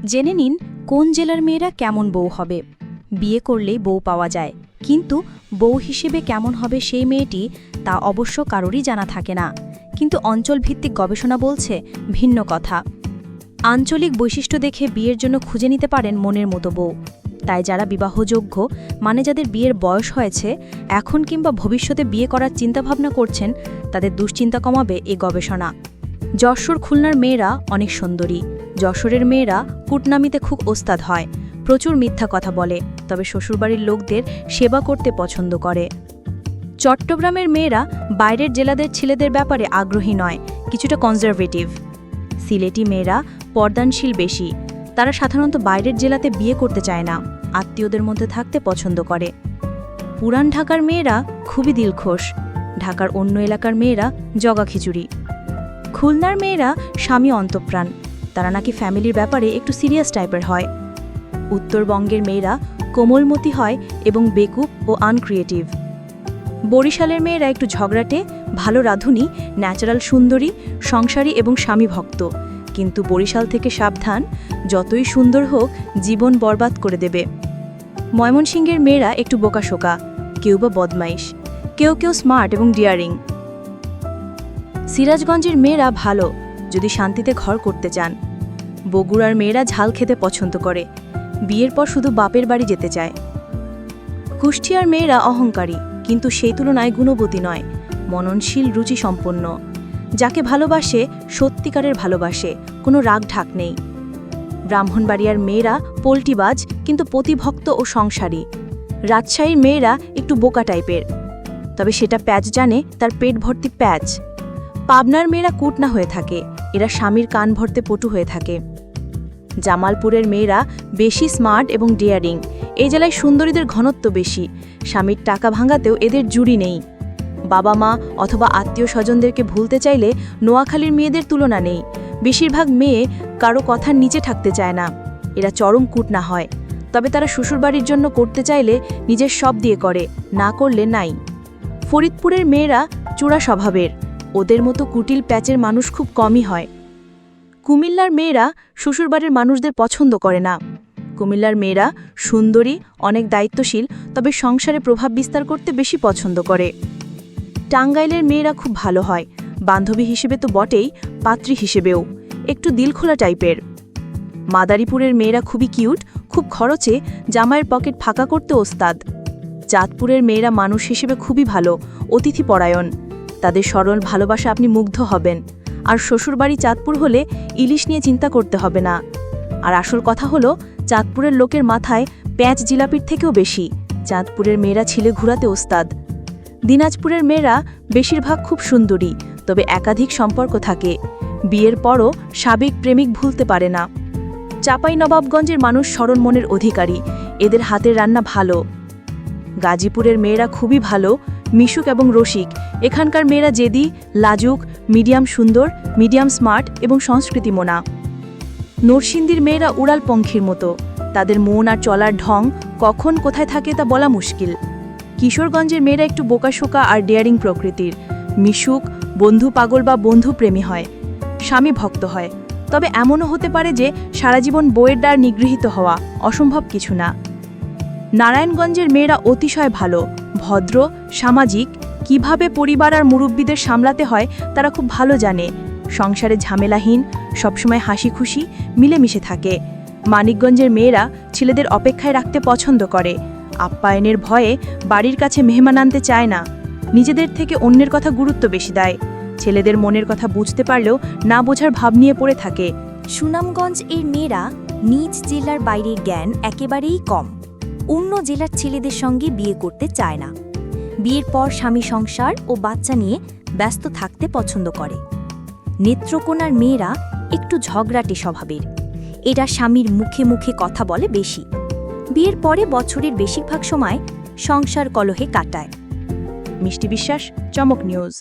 জেনে নিন কোন জেলার মেয়েরা কেমন বউ হবে। বিয়ে করলেই বউ পাওয়া যায়, কিন্তু বউ হিসেবে কেমন হবে সেই মেয়েটি তা অবশ্য কারোরই জানা থাকে না। কিন্তু অঞ্চলভিত্তিক গবেষণা বলছে ভিন্ন কথা। আঞ্চলিক বৈশিষ্ট্য দেখে বিয়ের জন্য খুঁজে নিতে পারেন মনের মতো বউ। তাই যারা বিবাহযোগ্য, মানে যাদের বিয়ের বয়স হয়েছে, এখন কিংবা ভবিষ্যতে বিয়ে করার চিন্তাভাবনা করছেন, তাদের দুশ্চিন্তা কমাবে এই গবেষণা। যশোর খুলনার মেয়েরা অনেক সুন্দরী। যশোরের মেয়েরা কুটনামিতে খুব ওস্তাদ হয়, প্রচুর মিথ্যা কথা বলে, তবে শ্বশুরবাড়ির লোকদের সেবা করতে পছন্দ করে। চট্টগ্রামের মেয়েরা বাইরের জেলাদের ছেলেদের ব্যাপারে আগ্রহী নয়, কিছুটা কনজারভেটিভ। সিলেটি মেয়েরা পর্দানশীল বেশি, তারা সাধারণত বাইরের জেলাতে বিয়ে করতে চায় না, আত্মীয়দের মধ্যে থাকতে পছন্দ করে। পুরান ঢাকার মেয়েরা খুবই দিলখোশ, ঢাকার অন্য এলাকার মেয়েরা জগা খিচুড়ি। খুলনার মেয়েরা স্বামী অন্তঃপ্রাণ, তারা নাকি ফ্যামিলির ব্যাপারে একটু সিরিয়াস টাইপের হয়। উত্তরবঙ্গের মেয়েরা কোমলমতি হয় এবং বেকুব ও আনক্রিয়েটিভ। বরিশালের মেয়েরা একটু ঝগড়াটে, ভালো রাঁধুনি, ন্যাচারাল সুন্দরী, সংসারী এবং স্বামীভক্ত। কিন্তু বরিশাল থেকে সাবধান, যতই সুন্দর হোক জীবন বরবাদ করে দেবে। ময়মনসিংহের মেয়েরা একটু বোকাশোকা, কেউ বা বদমাইশ, কেউ কেউ স্মার্ট এবং ডিয়ারিং। সিরাজগঞ্জের মেয়েরা ভালো, যদি শান্তিতে ঘর করতে চান। বগুড়ার মেয়েরা ঝাল খেতে পছন্দ করে, বিয়ের পর শুধু বাপের বাড়ি যেতে চায়। কুষ্টিয়ার মেয়েরা অহংকারী, কিন্তু সেই তুলনায় গুণবতী নয়, মননশীল, রুচিসম্পন্ন। যাকে ভালোবাসে সত্যিকারের ভালোবাসে, কোনো রাগ ঢাক নেই। ব্রাহ্মণবাড়িয়ার মেয়েরা পোল্টিবাজ, কিন্তু পতিভক্ত ও সংসারী। রাজশাহীর মেয়েরা একটু বোকা টাইপের, তবে সেটা প্যাচ জানে তার পেট ভর্তি প্যাচ। পাবনার মেয়েরা কুটনা হয়ে থাকে, এরা স্বামীর কান ভরতে পটু হয়ে থাকে। জামালপুরের মেয়েরা বেশি স্মার্ট এবং ডেয়ারিং, এই জেলায় সুন্দরীদের ঘনত্ব বেশি, স্বামীর টাকা ভাঙাতেও এদের জুড়ি নেই। বাবা মা অথবা আত্মীয় স্বজনদেরকে ভুলতে চাইলে নোয়াখালীর মেয়েদের তুলনা নেই। বেশিরভাগ মেয়ে কারো কথার নিচে থাকতে চায় না, এরা চরম কুটনা হয়, তবে তারা শ্বশুরবাড়ির জন্য করতে চাইলে নিজের সব দিয়ে করে, না করলে নাই। ফরিদপুরের মেয়েরা চূড়া স্বভাবের, ওদের মতো কুটিল প্যাচের মানুষ খুব কমই হয়। কুমিল্লার মেয়েরা শ্বশুরবাড়ির মানুষদের পছন্দ করে না। কুমিল্লার মেয়েরা সুন্দরী, অনেক দায়িত্বশীল, তবে সংসারে প্রভাব বিস্তার করতে বেশি পছন্দ করে। টাঙ্গাইলের মেয়েরা খুব ভালো হয়, বান্ধবী হিসেবে তো বটেই, পাত্রী হিসেবেও, একটু দিলখোলা টাইপের। মাদারীপুরের মেয়েরা খুবই কিউট, খুব খরচে, জামাইয়ের পকেট ফাঁকা করতে ওস্তাদ। চাঁদপুরের মেয়েরা মানুষ হিসেবে খুবই ভালো, অতিথিপরায়ণ, তাদের সরল ভালোবাসা আপনি মুগ্ধ হবেন। আর শ্বশুরবাড়ি চাঁদপুর হলে ইলিশ নিয়ে চিন্তা করতে হবে না। আর আসল কথা হলো, চাঁদপুরের লোকের মাথায় প্যাঁচ জিলাপির থেকেও বেশি। চাঁদপুরের মেয়েরা ছিলে ঘুরাতে ওস্তাদ। দিনাজপুরের মেয়েরা বেশিরভাগ খুব সুন্দরী, তবে একাধিক সম্পর্ক থাকে, বিয়ের পরও সাবেক প্রেমিক ভুলতে পারে না। চাঁপাইনবাবগঞ্জের মানুষ সরল মনের অধিকারী, এদের হাতের রান্না ভালো। গাজীপুরের মেয়েরা খুবই ভালো, মিশুক এবং রসিক, এখানকার মেয়েরা জেদি, লাজুক, মিডিয়াম সুন্দর, মিডিয়াম স্মার্ট এবং সংস্কৃতিমনা। নরসিংদীর মেয়েরা উড়াল পঙ্খির মতো, তাদের মন আর চলার ঢং কখন কোথায় থাকে তা বলা মুশকিল। কিশোরগঞ্জের মেয়েরা একটু বোকাশোকা আর ডেয়ারিং প্রকৃতির, মিশুক, বন্ধু পাগল বা বন্ধু প্রেমী হয়, স্বামী ভক্ত হয়, তবে এমনও হতে পারে যে সারা জীবন বইয়ের দ্বার নিগৃহীত হওয়া, অসম্ভব কিছু না। নারায়ণগঞ্জের মেয়েরা অতিশয় ভালো, ভদ্র, সামাজিক, কিভাবে পরিবার আর মুরব্বীদের সামলাতে হয় তারা খুব ভালো জানে, সংসারে ঝামেলাহীন, সবসময় হাসি খুশি, মিলেমিশে থাকে। মানিকগঞ্জের মেয়েরা ছেলেদের অপেক্ষায় রাখতে পছন্দ করে, আপ্যায়নের ভয়ে বাড়ির কাছে মেহমান আনতে চায় না, নিজেদের থেকে অন্যের কথা গুরুত্ব বেশি দেয়, ছেলেদের মনের কথা বুঝতে পারলেও না বোঝার ভাব নিয়ে পড়ে থাকে। সুনামগঞ্জ এর মেয়েরা নিজ জেলার বাইরে জ্ঞান একেবারেই কম, অন্য জেলার ছেলেদের সঙ্গে বিয়ে করতে চায় না, বিয়ের পর স্বামী সংসার ও বাচ্চা নিয়ে ব্যস্ত থাকতে পছন্দ করে। নেত্রকোনার মেয়েরা একটু ঝগড়াটে স্বভাবের, এরা স্বামীর মুখে মুখে কথা বলে বেশি, বিয়ের পরে বছরের বেশিরভাগ সময় সংসার কলহে কাটায়। মিষ্টি বিশ্বাস, চমক নিউজ।